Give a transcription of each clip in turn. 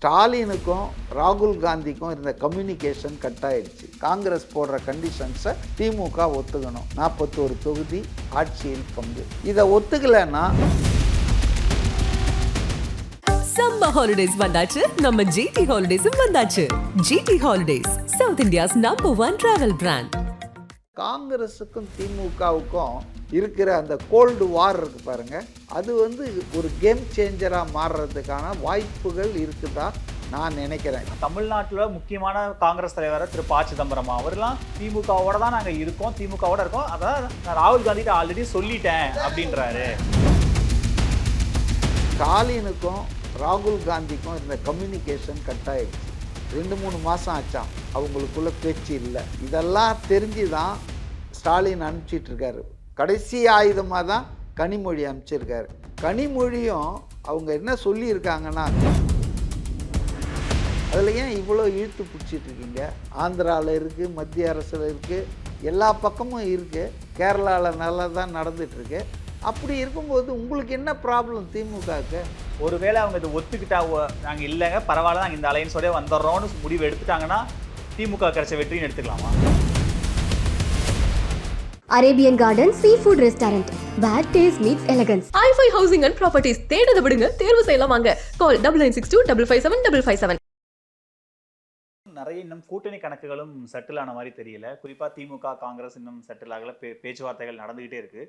ஸ்டாலினுக்கும் ராகுல் காந்திக்கும் இருந்த communication cut ஆயிடுச்சு. காங்கிரஸ் போடுற கண்டிஷன்ஸை திமுக ஒத்துக்கணும். 41 தொகுதி, ஆட்சியில் பங்கு. இதை ஒத்துக்கலைன்னா சம்மர் ஹாலிடேஸ் வந்தாச்சு. நம்ம ஜிடி ஹாலிடேஸும் வந்தாச்சு. GT holidays, south India's number 1 travel brand. காங்கிரஸுக்கும் திமுகவுக்கும் இருக்கிற அந்த கோல்டு வார் இருக்கு பாருங்க, அது ஒரு கேம் சேஞ்சராக மாறுறதுக்கான வாய்ப்புகள் இருக்குதா நான் நினைக்கிறேன். தமிழ்நாட்டில் முக்கியமான காங்கிரஸ் தலைவர் திரு ப. சிதம்பரம் அவர்லாம் திமுகவோட தான் நாங்கள் இருக்கோம், திமுகவோட இருக்கோம், அதான் நான் ராகுல் காந்திகிட்ட ஆல்ரெடி சொல்லிட்டேன் அப்படின்றாரு. ஸ்டாலினுக்கும் ராகுல் காந்திக்கும் இருந்த கம்யூனிகேஷன் கட் ஆயிடுச்சு. 2-3 மாதம் ஆச்சான், அவங்களுக்குள்ள பேச்சு இல்லை. இதெல்லாம் தெரிஞ்சு தான் ஸ்டாலின் அனுப்பிச்சிட்டு இருக்காரு. கடைசி ஆயுதமாக தான் கனிமொழி அனுப்பிச்சிருக்காரு. கனிமொழியும் அவங்க என்ன சொல்லியிருக்காங்கன்னா, அதில் ஏன் இவ்வளோ இழுத்து பிடிச்சிட்டு இருக்கீங்க? ஆந்திராவில் இருக்குது, மத்திய அரசில் இருக்குது, எல்லா பக்கமும் இருக்குது, கேரளாவில் நல்லா தான் நடந்துகிட்ருக்கு. அப்படி இருக்கும்போது உங்களுக்கு என்ன ப்ராப்ளம் திமுகவுக்கு? ஒருவேளை அவங்க இதை ஒத்துக்கிட்டா, நாங்கள் இல்லைங்க பரவாயில்ல, நாங்கள் இந்த அலையன்ஸோடய வந்துடுறோம்னு முடிவு எடுத்துட்டாங்கன்னா திமுக கிடைச்ச வெற்றின்னு எடுத்துக்கலாமா? Arabian garden seafood restaurant, where taste meets elegance. i5 housing and properties தேடுத விடுங்க, தேர்வு செய்யலாம் வாங்க. கால் 9962557557. நிறைய இன்னும் கூட்டணி கணக்குகளும் செட்டில் ஆன மாதிரி தெரியல. குறிப்பாக திமுக காங்கிரஸ் இன்னும் செட்டில் ஆகல, பேச்சுவார்த்தைகள் நடந்துகிட்டே இருக்கு.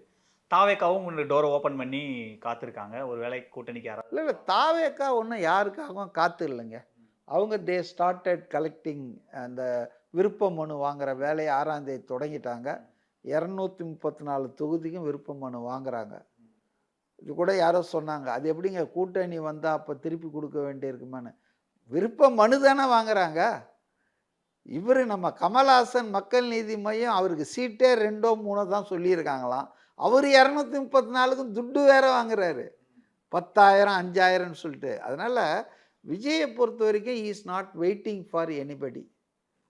தாவேக்காவும் உங்களுக்கு டோரை ஓப்பன் பண்ணி காத்திருக்காங்க. ஒரு வேளை கூட்டணிக்கு யாராவது இல்லை தாவேக்கா ஒன்றும் யாருக்காகவும் காத்து இல்லைங்க. அவங்க ஸ்டார்டட் கலெக்டிங் அந்த விருப்ப மனு வாங்குற வேலையை 6ஆம் தேதி தொடங்கிட்டாங்க. 234 தொகுதிக்கும் விருப்ப மனு வாங்குறாங்க. இது கூட யாரோ சொன்னாங்க, அது எப்படிங்க கூட்டணி வந்தால் அப்போ திருப்பி கொடுக்க வேண்டியிருக்குமான்னு. விருப்ப மனு தானே வாங்குறாங்க. இவர் நம்ம கமல்ஹாசன் மக்கள் நீதி மையம் அவருக்கு சீட்டே 2-3 தான் சொல்லியிருக்காங்களாம். அவர் 234க்கும் துட்டு வேற வாங்குறாரு, 10,000 5,000ன்னு சொல்லிட்டு. அதனால் விஜயை பொறுத்த வரைக்கும் is not waiting for anybody.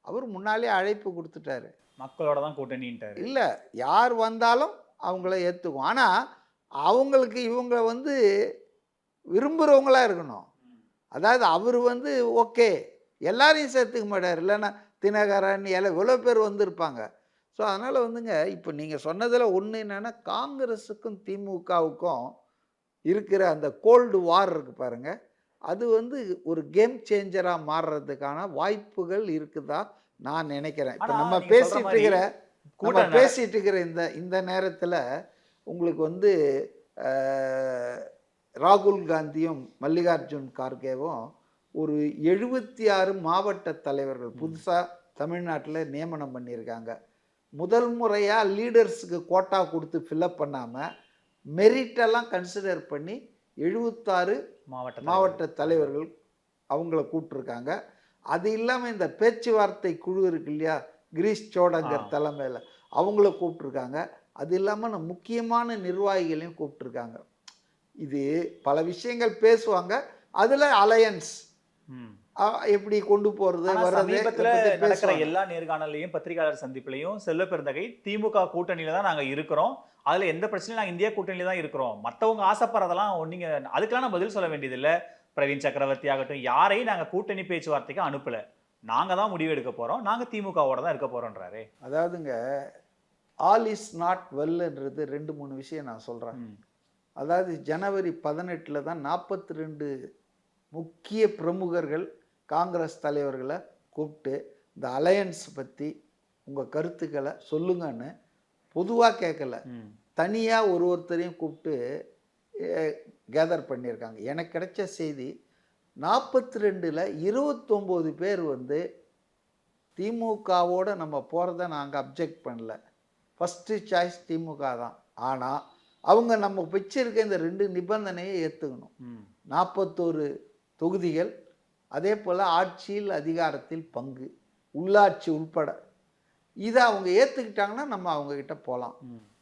அவர் முன்னாலே அழைப்பு கொடுத்துட்டாரு, மக்களோட தான் கூட்டணின்ட்டாரு. இல்லை யார் வந்தாலும் அவங்கள ஏற்றுக்கும். ஆனால் அவங்களுக்கு இவங்க விரும்புகிறவங்களா இருக்கணும். அதாவது அவர் ஓகே எல்லாரையும் சேர்த்துக்க மாட்டார். இல்லைன்னா தினகரன் எவ்வளோ பேர் வந்திருப்பாங்க. ஸோ அதனால் இப்போ நீங்கள் சொன்னதில் ஒன்று என்னென்னா, காங்கிரஸுக்கும் திமுகவுக்கும் இருக்கிற அந்த கோல்டு வார் இருக்கு பாருங்க, அது ஒரு கேம் சேஞ்சராக மாறுறதுக்கான வாய்ப்புகள் இருக்குதா நான் நினைக்கிறேன். இப்போ நம்ம பேசிட்டு இருக்கிற இந்த நேரத்தில் உங்களுக்கு ராகுல் காந்தியும் மல்லிகார்ஜுன் கார்கேவும் ஒரு 76 மாவட்ட தலைவர்கள் புதுசாக தமிழ்நாட்டில் நியமனம் பண்ணியிருக்காங்க. முதல் முறையாக லீடர்ஸுக்கு கோட்டா கொடுத்து ஃபில்அப் பண்ணாமல் மெரிட்டெல்லாம் கன்சிடர் பண்ணி 76 மாவட்ட தலைவர்கள் அவங்கள கூப்பிட்ருக்காங்க. அது இல்லாமல் இந்த பேச்சுவார்த்தை குழு இருக்கு இல்லையா, கிரீஷ் சோடங்கர் தலைமையில், அவங்கள கூப்பிட்ருக்காங்க. அது இல்லாமல் முக்கியமான நிர்வாகிகளையும் கூப்பிட்ருக்காங்க. இது பல விஷயங்கள் பேசுவாங்க. அதில் அலையன்ஸ் எப்படி கொண்டு போகிறது நடக்கிற எல்லா நேர்காணலையும் பத்திரிகையாளர் சந்திப்புலையும் செல்வ பெருந்தகை திமுக கூட்டணியில தான் நாங்கள் இருக்கிறோம், அதில் எந்த பிரச்சனையும் நாங்கள் இந்தியா கூட்டணியில தான் இருக்கிறோம், மற்றவங்க ஆசைப்படுறதெல்லாம் நீங்கள் அதுக்கெல்லாம் நான் பதில் சொல்ல வேண்டியதில்லை. பிரவீன் சக்கரவர்த்தி ஆகட்டும், யாரையும் நாங்கள் கூட்டணி பேச்சுவார்த்தைக்கு அனுப்பலை, நாங்கள் தான் முடிவு எடுக்க போகிறோம், நாங்கள் திமுகவோட தான் இருக்க போகிறோன்றாரு. அதாவதுங்க, ஆல் இஸ் நாட் வெல்ன்றது 2-3 விஷயம் நான் சொல்கிறேன். அதாவது ஜனவரி 18 தான் 42 முக்கிய பிரமுகர்கள் காங்கிரஸ் தலைவர்களை கூப்பிட்டு இந்த அலையன்ஸ் பற்றி உங்கள் கருத்துக்களை சொல்லுங்கன்னு பொதுவாக கேட்கல, தனியாக ஒருத்தரையும் கூப்பிட்டு கேதர் பண்ணியிருக்காங்க. எனக்கு கிடைச்ச செய்தி 42ல் 29 பேர் திமுகவோடு நம்ம போகிறத நாங்கள் அப்ஜெக்ட் பண்ணல, ஃபஸ்ட்டு சாய்ஸ் திமுக தான். ஆனால் அவங்க நம்ம வச்சிருக்க இந்த 2 நிபந்தனையை ஏற்றுக்கணும். 41 தொகுதிகள், அதே போல் ஆட்சியில் அதிகாரத்தில் பங்கு, உள்ளாட்சி உள்பட. இதை அவங்க ஏற்றுக்கிட்டாங்கன்னா நம்ம அவங்கக்கிட்ட போகலாம்.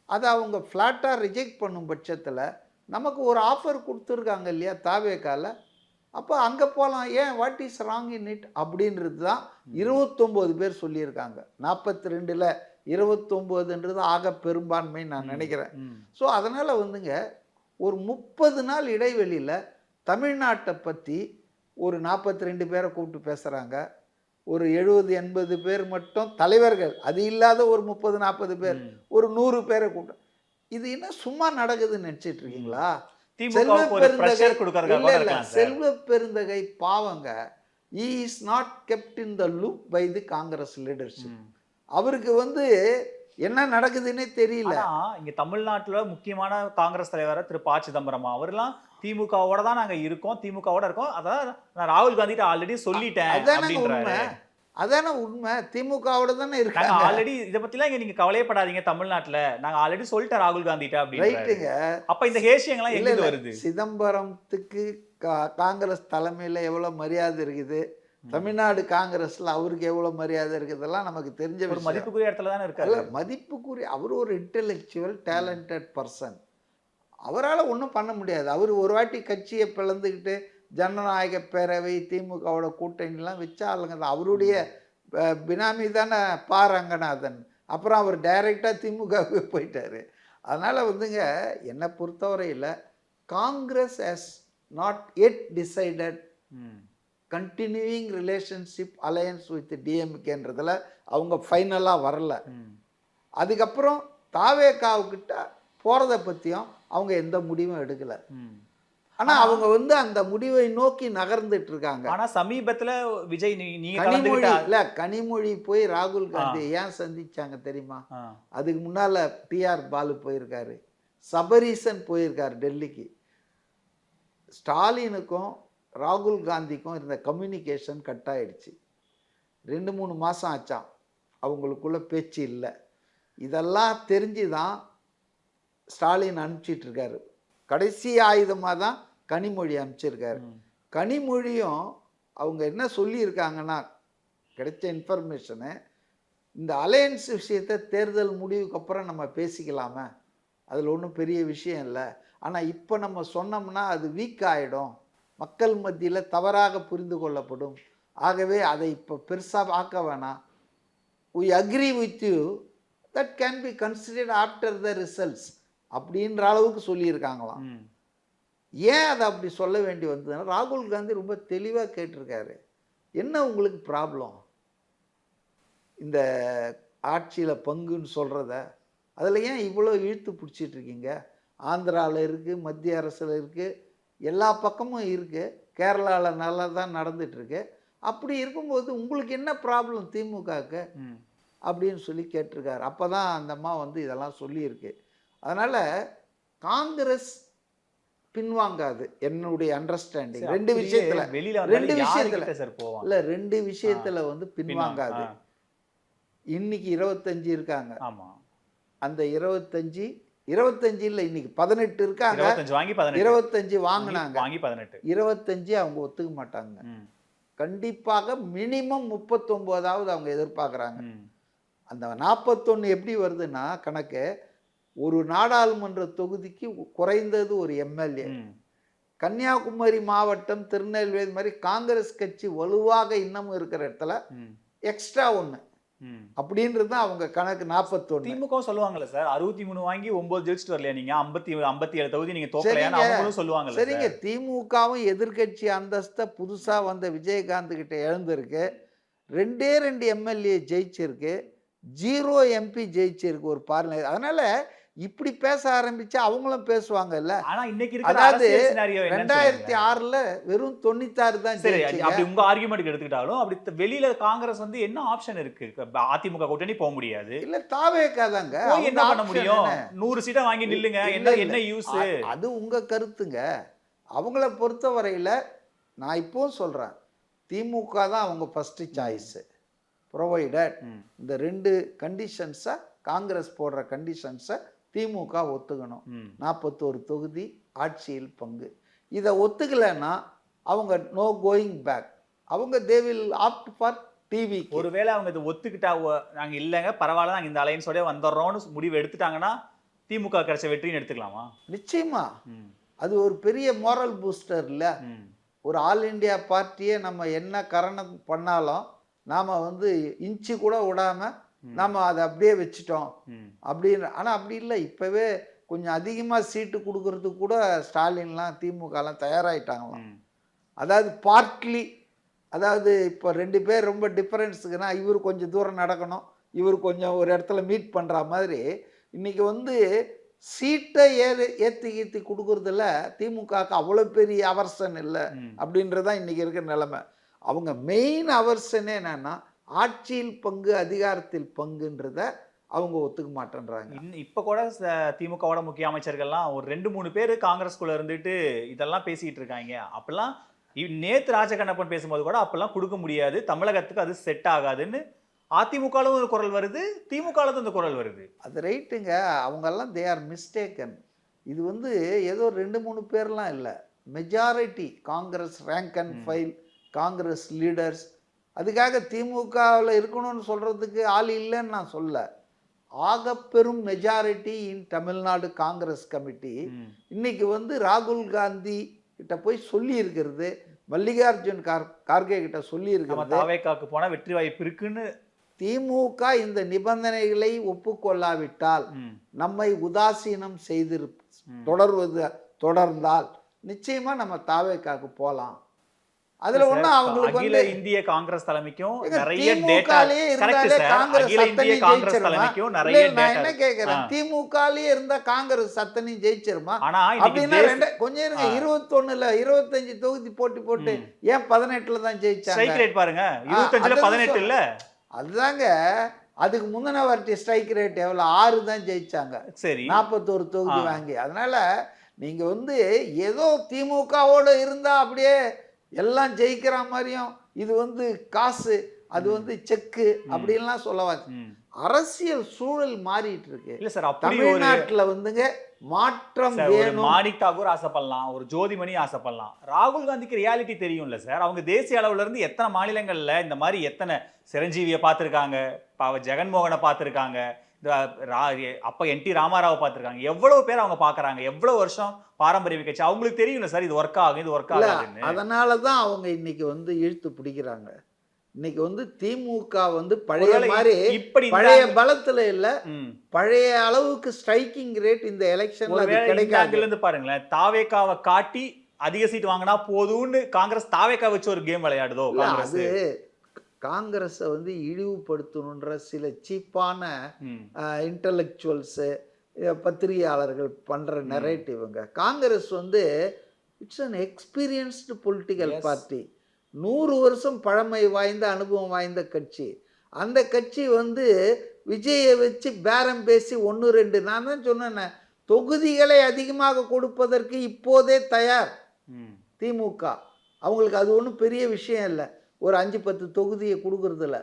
அதை அவங்க ஃப்ளாட்டாக ரிஜெக்ட் பண்ணும் பட்சத்தில் நமக்கு ஒரு ஆஃபர் கொடுத்துருக்காங்க இல்லையா தாவேக்கால, அப்போ அங்கே போகலாம். ஏன் what is wrong in it அப்படின்றது தான் 29 பேர் சொல்லியிருக்காங்க. 42ல் 29ன்றது ஆக பெரும்பான்மை நான் நினைக்கிறேன். ஸோ அதனால் ஒரு 30 நாள் இடைவெளியில் தமிழ்நாட்டை பற்றி ஒரு 42 பேரை கூப்பிட்டு பேசுகிறாங்க. ஒரு 70-80 பேர் மட்டும் தலைவர்கள், அது இல்லாத ஒரு 30-40 பேர், ஒரு 100 பேரை கூப்பிட்டு. இது என்ன சும்மா நடக்குதுன்னு நினச்சிட்டு இருக்கீங்களா? திமுகவுக்கு ஒரு பிரஷர் கொடுக்கறதுக்காக கூட இருக்கலாம் சார். செல்வ பெருந்தகை பாவங்க, he is not kept in the loop by the Congress leadership. அவருக்கு வந்து என்ன நடக்குதுன்னே தெரியல. ஆனா இங்க தமிழ்நாட்டுல முக்கியமான காங்கிரஸ் தலைவர் திரு ப. சிதம்பரம் அவர்லாம் திமுகவோட தான் நாங்க இருக்கோம், திமுகவோட இருக்கோம், அதான் நான் ராகுல் காந்தி ஆல்ரெடி சொல்லிட்டேன் அதானே உண்மை, அப்படின்றாரு. அதானே உண்மை. திமுகவோட தானே நாங்க இருக்காங்க. ஆல்ரெடி இத பத்திலாம் இங்க நீங்க கவலையப்படாதீங்க, தமிழ்நாட்டுல நாங்க ஆல்ரெடி சொல்லிட்டோம் ராகுல் காந்திட்ட அப்படின்னு. ரைட்டுங்க. அப்ப இந்த ஹேஷியங்கள்லாம் இல்ல, எங்க இல்ல. வருது? சிதம்பரத்துக்கு காங்கிரஸ் தலைமையில எவ்வளவு மரியாதை இருக்குது, தமிழ்நாடு காங்கிரஸ்ல அவருக்கு எவ்வளவு மரியாதை இருக்குதெல்லாம் நமக்கு தெரிஞ்ச ஒரு விஷயம். மதிப்புக்குரிய இடத்துல தானே இருக்காரு. அல்ல, மதிப்புக்குரிய அவர் ஒரு இன்டெலெக்சுவல் டேலண்டட் பர்சன். அவரால் ஒன்றும் பண்ண முடியாது. அவர் ஒரு வாட்டி கட்சியை பிளந்துக்கிட்டு ஜனநாயக பேரவை திமுகவோட கூட்டணிலாம் வச்ச ஆளுங்க தான். அவருடைய பினாமி தானே ப. ரங்கநாதன். அப்புறம் அவர் டைரெக்டாக திமுகவுக்கு போயிட்டார். அதனால் வந்துங்க என்னை பொறுத்தவரையில் Congress has not yet decided continuing relationship alliance with டிஎம்கேன்றதில் அவங்க ஃபைனலாக வரல. அதுக்கப்புறம் தாவேகாவுக்கிட்ட போகிறத பற்றியும் அவங்க எந்த முடிவும் எடுக்கலை. ஆனால் அவங்க வந்து அந்த முடிவை நோக்கி நகர்ந்துட்டு இருக்காங்க. ஆனால் சமீபத்தில் விஜய் நீங்க கனிமொழி இல்லை, கனிமொழி போய் ராகுல் காந்தி ஏன் சந்திச்சாங்க தெரியுமா? அதுக்கு முன்னால் டிஆர் பாலு போயிருக்காரு, சபரீசன் போயிருக்காரு டெல்லிக்கு. ஸ்டாலினுக்கும் ராகுல் காந்திக்கும் இருந்த கம்யூனிகேஷன் கட் ஆயிடுச்சு. 2-3 மாதம் ஆச்சான், அவங்களுக்குள்ள பேச்சு இல்லை. இதெல்லாம் தெரிஞ்சு தான் ஸ்டாலின் அனுப்பிச்சிட்ருக்காரு. கடைசி ஆயுதமாக தான் கனிமொழி அனுப்பிச்சிருக்காரு. கனிமொழியும் அவங்க என்ன சொல்லியிருக்காங்கன்னா, கிடைச்ச இன்ஃபர்மேஷனு, இந்த அலையன்ஸ் விஷயத்தை தேர்தல் முடிவுக்கு அப்புறம் நம்ம பேசிக்கலாமே, அதில் ஒன்றும் பெரிய விஷயம் இல்லை. ஆனால் இப்போ நம்ம சொன்னோம்னா அது வீக் ஆகிடும், மக்கள் மத்தியில் தவறாக புரிந்து கொள்ளப்படும். ஆகவே அதை இப்போ பெருசாக ஆக்க வேணாம். we agree with you that can be considered after the results அப்படின்ற அளவுக்கு சொல்லியிருக்காங்களாம். ஏன் அதை அப்படி சொல்ல வேண்டி வந்ததுன்னா, ராகுல் காந்தி ரொம்ப தெளிவாக கேட்டிருக்காரு, என்ன உங்களுக்கு ப்ராப்ளம் இந்த ஆட்சியில் பங்குன்னு சொல்கிறத, அதில் ஏன் இவ்வளோ இழுத்து பிடிச்சிட்டு இருக்கீங்க? ஆந்திராவில் இருக்குது, மத்திய அரசில் இருக்குது, எல்லா பக்கமும் இருக்குது, கேரளாவில் நல்லா தான் நடந்துகிட்ருக்கு. அப்படி இருக்கும்போது உங்களுக்கு என்ன ப்ராப்ளம் திமுகவுக்கு அப்படின்னு சொல்லி கேட்டிருக்காரு. அப்போ தான் அந்த அம்மா வந்து இதெல்லாம் சொல்லியிருக்கு. அதனால் காங்கிரஸ் பின்வாங்காது, என்னுடைய அண்டர்ஸ்டாண்டிங். ரெண்டு விஷயத்தில் இல்லை, 2 விஷயத்தில் வந்து பின்வாங்காது. இன்னைக்கு 25 இருக்காங்க. அந்த 25 இல்லை, இன்னைக்கு 18 இருக்காங்க. 25 வாங்கினாங்க, 25 அவங்க ஒத்துக்க மாட்டாங்க. கண்டிப்பாக மினிமம் 39ஆவது அவங்க எதிர்பார்க்குறாங்க. அந்த 41 எப்படி வருதுன்னா, கணக்கு ஒரு நாடாளுமன்ற தொகுதிக்கு குறைந்தது ஒரு எம்எல்ஏ. கன்னியாகுமரி மாவட்டம், திருநெல்வேலி மாதிரி காங்கிரஸ் கட்சி வலுவாக இன்னமும் இருக்கிற இடத்துல எக்ஸ்ட்ரா 1 அப்படின்றது தான் அவங்க கணக்கு. 41 திமுக சொல்லுவாங்கல்ல சார், 63 வாங்கி 9 ஜெயிச்சுட்டு வரலையா நீங்க, 57 தொகுதி நீங்க தோக்கலையான்னு அவங்களும் சொல்லுவாங்கல்ல. சரிங்க, திமுகவும் எதிர்கட்சி அந்தஸ்தை புதுசா வந்த விஜயகாந்த் கிட்ட எழுந்திருக்கு. 2 எம்எல்ஏ ஜெயிச்சிருக்கு, 0 எம்பி ஜெயிச்சிருக்கு ஒரு பார்லிமெண்ட். அதனால இப்படி பேச ஆரம்பிச்சா அவங்களும் பேசுவாங்கல்ல. ஆனா இன்னைக்கு இருக்கிற அதாவது அரசியல் சினாரியோ என்னன்னு 2006ல வெறும் 96 தான் சரி. ஜெயிச்சீங்க. அப்படி உங்க ஆர்குமெண்ட் எடுத்துக்கிட்டாலும் அப்படி வெளியில காங்கிரஸ் வந்து என்ன ஆப்ஷன் இருக்கு? அதிமுக கூட்டணி போக முடியாது, இல்ல தாவேகா தாங்க. என்ன பண்ண முடியும்? 100 சீட்டை வாங்கி நில்லுங்க, என்ன யூஸ்? அது உங்க கருத்துங்க. அவங்கள பொறுத்தவரையில நான் இப்பவும் சொல்றேன், திமுக தான் அவங்க ஃபர்ஸ்ட் சாய்ஸ். ப்ரொவைடட் இந்த 2 கண்டிஷன்ஸை, காங்கிரஸ் போடுற கண்டிஷன்ஸை திமுக ஒத்துக்கணும். 41 தொகுதி, ஆட்சியில் பங்கு. இதை ஒத்துக்கலைன்னா அவங்க நோ கோயிங் பேக். அவங்க they will opt for TV. ஒருவேளை அவங்க இதை ஒத்துக்கிட்டா, நாங்க இல்லைங்க பரவாயில்ல நாங்க இந்த அலையன்ஸோட வந்துடுறோம்னு முடிவு எடுத்துட்டாங்கன்னா திமுக கிடைச்ச வெற்றின்னு எடுத்துக்கலாமா? நிச்சயமா. அது ஒரு பெரிய மோரல் பூஸ்டர் இல்லை. ஒரு ஆல் இண்டியா பார்ட்டியை நம்ம என்ன கரணம் பண்ணாலும் நாம் வந்து இன்ச்சு கூட விடாமல் நம்ம அதை அப்படியே வச்சுட்டோம் அப்படின்னு. ஆனால் அப்படி இல்லை, இப்போவே கொஞ்சம் அதிகமாக சீட்டு கொடுக்கறதுக்கு கூட ஸ்டாலின்லாம் திமுகலாம் தயாராகிட்டாங்களாம். அதாவது பார்ட்லி, அதாவது இப்போ 2 பேர் ரொம்ப டிஃபரன்ஸுக்குன்னா இவர் கொஞ்சம் தூரம் நடக்கணும், இவர் கொஞ்சம் ஒரு இடத்துல மீட் பண்ணுற மாதிரி இன்னைக்கு வந்து சீட்டை ஏற்றி கொடுக்குறதுல திமுகவுக்கு அவ்வளோ பெரிய அவர்சன் இல்லை அப்படின்றதான் இன்னைக்கு இருக்கிற நிலைமை. அவங்க மெயின் அவர்சனே என்னன்னா ஆட்சியில் பங்கு, அதிகாரத்தில் பங்குன்றத அவங்க ஒத்துக்க மாட்டேன்றாங்க. இப்ப கூட திமுகவோட முக்கிய அமைச்சர்கள்லாம் ஒரு 2-3 பேர் காங்கிரஸ்குள்ள இருந்துட்டு இதெல்லாம் பேசிட்டு இருக்காங்க. அப்பெல்லாம் நேத்து ராஜகண்ணப்பன் பேசும்போது கூட அப்பெல்லாம் கொடுக்க முடியாது, தமிழகத்துக்கு அது செட் ஆகாதுன்னு அதிமுகலும் ஒரு குரல் வருது, திமுகலும் அந்த குரல் வருது. அது ரைட்டுங்க, அவங்கெல்லாம் தே ஆர் மிஸ்டேக்கன். இது வந்து ஏதோ 2-3 பேர்லாம் இல்லை, majority Congress rank and file Congress leaders. அதுக்காக திமுகவில் இருக்கணும்னு சொல்கிறதுக்கு ஆள் இல்லைன்னு நான் சொல்ல. ஆக பெரும் மெஜாரிட்டி இன் தமிழ்நாடு காங்கிரஸ் கமிட்டி இன்னைக்கு வந்து ராகுல் காந்தி கிட்ட போய் சொல்லி இருக்கிறது, மல்லிகார்ஜுன் கார்கே கிட்ட சொல்லி இருக்கிறது, தாவேக்காக்கு போனா வெற்றி வாய்ப்பு இருக்குன்னு. திமுக இந்த நிபந்தனைகளை ஒப்புக்கொள்ளாவிட்டால், நம்மை உதாசீனம் செய்து தொடர்ந்தால் நிச்சயமா நம்ம தாவேக்காக்கு போலாம். அதுல ஒண்ணு அவங்களுக்கு அகில இந்திய காங்கிரஸ் தலைமைக்கும் நிறைய டேட்டா அகில இந்திய காங்கிரஸ் தலைமைக்கும் நிறைய டேட்டா. நான் என்ன கேக்குறேன், திமுகலயே இருந்தா காங்கிரஸ் அத்தனையும் ஜெயிச்சிருமா? அப்படின்னா கொஞ்சம் இருங்க, 21ல 25 தொகுதி போட்டு ஏன் 18ல தான் ஜெயிச்சாங்க? ஸ்ட்ரைக் ரேட் பாருங்க, 25ல 18 இல்ல. அதுதாங்க, அதுக்கு முந்தின வாட்டி ஸ்ட்ரைக் ரேட் எவ்வளவு? 6 தான் ஜெயிச்சாங்க. சரி, 41 தொகுதி வாங்கி. அதனால நீங்க வந்து ஏதோ திமுகவோட இருந்தா அப்படியே எல்லாம் ஜெயிக்கிற மாதிரியும், இது வந்து காசு, அது வந்து செக்கு அப்படின்லாம் சொல்லவா? அரசியல் சூழல் மாறிட்டு இருக்கு. இல்ல சார், தமிழ்நாட்டுல வந்துங்க மாற்றம் வேணும். மாணிக் தாகூர் ஆசைப்படலாம், ஒரு ஜோதிமணி ஆசைப்படலாம், ராகுல் காந்திக்கு ரியாலிட்டி தெரியும்ல சார். அவங்க தேசிய அளவுல இருந்து எத்தனை மாநிலங்கள்ல இந்த மாதிரி எத்தனை சிரஞ்சீவியை பார்த்துருக்காங்க, ஜெகன்மோகனை பார்த்துருக்காங்க, அப்ப NT ராமாராவை பார்த்துருக்காங்க, எவ்வளவு பேர் அவங்க பாக்குறாங்க, எவ்வளவு வருஷம் பாரம்பரிய கட்சி, அவங்களுக்கு தெரியும்ல சார் இது ஒர்க் ஆகும், இது ஒர்க் ஆகாதுன்னு. அதனாலதான் அவங்க இன்னைக்கு வந்து இழுத்து பிடிக்கிறாங்க. இன்னைக்கு வந்து திமுக வந்து பழைய மாதிரி பழைய பலத்துல இல்ல, பழைய அளவுக்கு ஸ்ட்ரைக்கிங் ரேட் இந்த எலெக்ஷன்ல கிடைக்காது. பாருங்களேன், தாவேக்காவை காட்டி அதிக சீட் வாங்கினா போதும்னு காங்கிரஸ் தாவேக்கா வச்சு ஒரு கேம் விளையாடுதோ. அது காங்கிரஸை வந்து இழிவுபடுத்தணுன்ற சில சீப்பான இன்டலெக்சுவல்ஸ் பத்திரிகையாளர்கள் பண்ற நரேட்டிவ்ங்க. காங்கிரஸ் வந்து it's an experienced political party, 100 வருஷம் பழமை வாய்ந்த அனுபவம் வாய்ந்த கட்சி. அந்த கட்சி வந்து விஜயை வச்சு பேரம் பேசி 1-2, நான் தான் சொன்னேன், தொகுதிகளை அதிகமாக கொடுப்பதற்கு இப்போதே தயார் திமுக. அவங்களுக்கு அது ஒன்றும் பெரிய விஷயம் இல்லை, ஒரு 5-10 தொகுதியை கொடுக்கறதில்ல.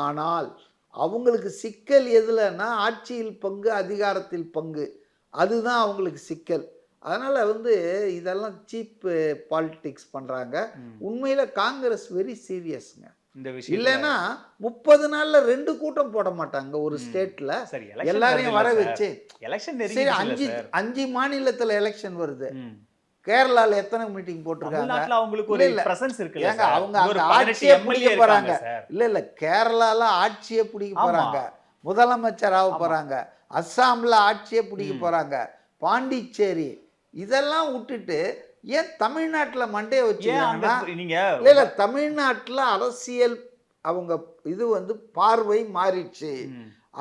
ஆனால் அவங்களுக்கு சிக்கல் எதுலன்னா ஆட்சியில் பங்கு, அதிகாரத்தில் பங்கு, அதுதான் அவங்களுக்கு சிக்கல். அதனால வந்து இதெல்லாம் சீப் பாலிடிக்ஸ் பண்றாங்க. உண்மையில காங்கிரஸ் வெரி சீரியஸ்ங்க இந்த விஷயம். இல்லைன்னா 30 நாள்ல 2 கூட்டம் போட மாட்டாங்க ஒரு ஸ்டேட்ல, எல்லாரையும் வர வச்சு. சரி, 5 மாநிலத்துல எலெக்ஷன் வருது. கேரளால எத்தனை மீட்டிங் போட்டிருக்காங்க? அவங்களுக்கு ஒரு பிரசன்ஸ் இருக்கு. அவங்க அங்க ஆட்சியை பிடிக்க போறாங்க. இல்ல கேரளால ஆட்சியை பிடிக்க போறாங்க, முதலமைச்சராக போறாங்க, அஸ்ஸாம்ல ஆட்சியை பிடிக்க போறாங்க, பாண்டிச்சேரி, இதெல்லாம் விட்டுட்டு ஏன் தமிழ்நாட்டுல மண்டைய வச்சுக்காங்கன்னா, இல்ல தமிழ்நாட்டுல அரசியல் அவங்க இது வந்து பார்வை மாறிடுச்சு,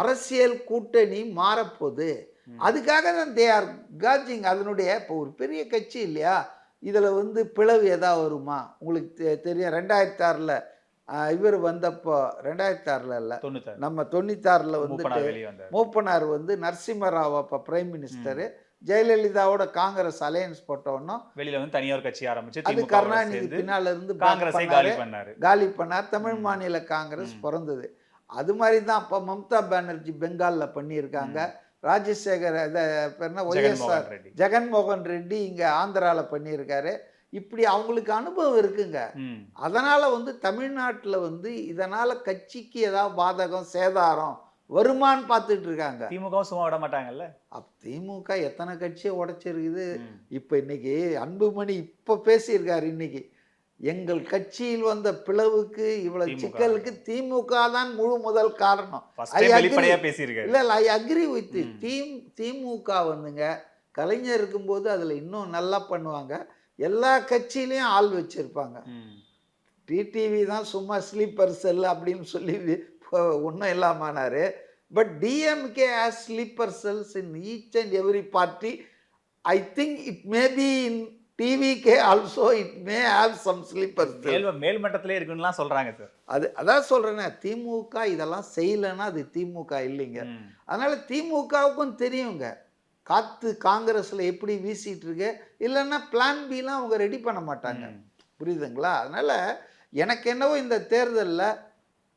அரசியல் கூட்டணி மாறப்போகுது. அதுக்காக தான் தே ஆர் காஜிங். அதனுடைய இப்போ ஒரு பெரிய கட்சி இல்லையா, இதில் வந்து பிளவு எதாவது வருமா? உங்களுக்கு தெரியும் 2006ல் இவர் வந்தப்போ, 2006ல் இல்லை, நம்ம 96ல் வந்துட்டு மூப்பனார் வந்து நரசிம்மராவ் அப்போ பிரைம் மினிஸ்டரு, ஜெயலலிதாவோட காங்கிரஸ் அலையன்ஸ் போட்டோன்னும் வெளியில வந்து தனியார் கட்சி ஆரம்பிச்சு, அது கருணாநிதி பின்னால இருந்து காலி பண்ணார், தமிழ் மாநில காங்கிரஸ் பிறந்தது. அது மாதிரி தான் அப்போ மம்தா பானர்ஜி பெங்காலில் பண்ணியிருக்காங்க, ராஜசேகர் ஒய்எஸ்ஆர் ஜெகன்மோகன் ரெட்டி இங்க ஆந்திரால பண்ணியிருக்காரு. இப்படி அவங்களுக்கு அனுபவம் இருக்குங்க. அதனால வந்து தமிழ்நாட்டில் வந்து இதனால கட்சிக்கு ஏதாவது பாதகம் சேதாரம் வருமானு பார்த்துட்டு இருக்காங்க. திமுக சும்மா விட மாட்டாங்கல்ல. திமுக எத்தனை கட்சியை உடைச்சிருக்குது. இப்ப இன்னைக்கு அன்புமணி இப்ப பேசியிருக்காரு, இன்னைக்கு எங்கள் கட்சியில் வந்த பிளவுக்கு இவ்வளவு சிக்கலுக்கு திமுக தான் முழு முதல் காரணம். இல்ல ஐ அக்ரி வித் திமுக வந்துங்க, கலைஞர் இருக்கும்போது அதுல இன்னும் நல்லா பண்ணுவாங்க, எல்லா கட்சியிலையும் ஆள் வச்சுருப்பாங்க. டிடிவி தான் சும்மா ஸ்லீப்பர் செல் அப்படின்னு சொல்லி ஒன்றும் இல்லாமனாரு. But DMK has sleeper cells in each and every party. I think it may be in TVK also it may have some sleeper cell. மேல் மட்டத்திலே இருக்குன்னுலாம் சொல்றாங்க சார். அதான் சொல்றேனே, திமுக இதெல்லாம் செய்யலைன்னா அது திமுக இல்லைங்க. அதனால திமுகவுக்கும் தெரியுங்க காத்து காங்கிரஸ்ல எப்படி வீசிட்டு இருக்கு. இல்லைன்னா பிளான் பிலாம் அவங்க ரெடி பண்ண மாட்டாங்க. புரியுதுங்களா? அதனால எனக்கு என்னவோ இந்த தேர்தலில்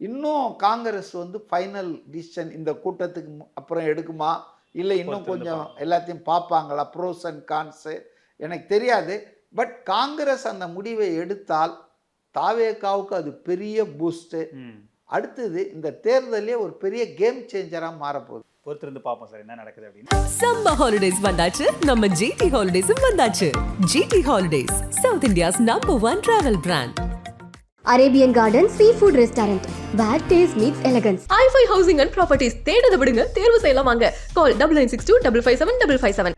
இன்னும் காங்கிரஸ் வந்து ஃபைனல் டிசிஷன் இந்த கூட்டத்துக்கு அப்புறம் எடுக்குமா, இல்லை இன்னும் கொஞ்சம் எல்லாத்தையும் பார்ப்பாங்களா, ப்ரோஸ் அண்ட் கான்ஸு எனக்கு தெரியாது. பட் காங்கிரஸ் அந்த முடிவை எடுத்தால் தாவேகாவுக்கு அது பெரிய பூஸ்ட்டு. அடுத்தது இந்த தேர்தலே ஒரு பெரிய கேம் சேஞ்சராக மாறப்போகுது. பொறுத்திருந்து பார்ப்போம் சார் என்ன நடக்குது அப்படின்னு. சம்மர் ஹாலிடேஸ் வந்தாச்சு, நம்ம ஜிடி ஹாலிடேஸும் வந்தாச்சு. GT holidays, south India's #1 travel brand. Arabian Garden Seafood Restaurant, where taste meets elegance. i5 Housing and Properties தேடுத விடுங்க, தேர்வு செய்யலாம் வாங்க. கால் 9962 557 557.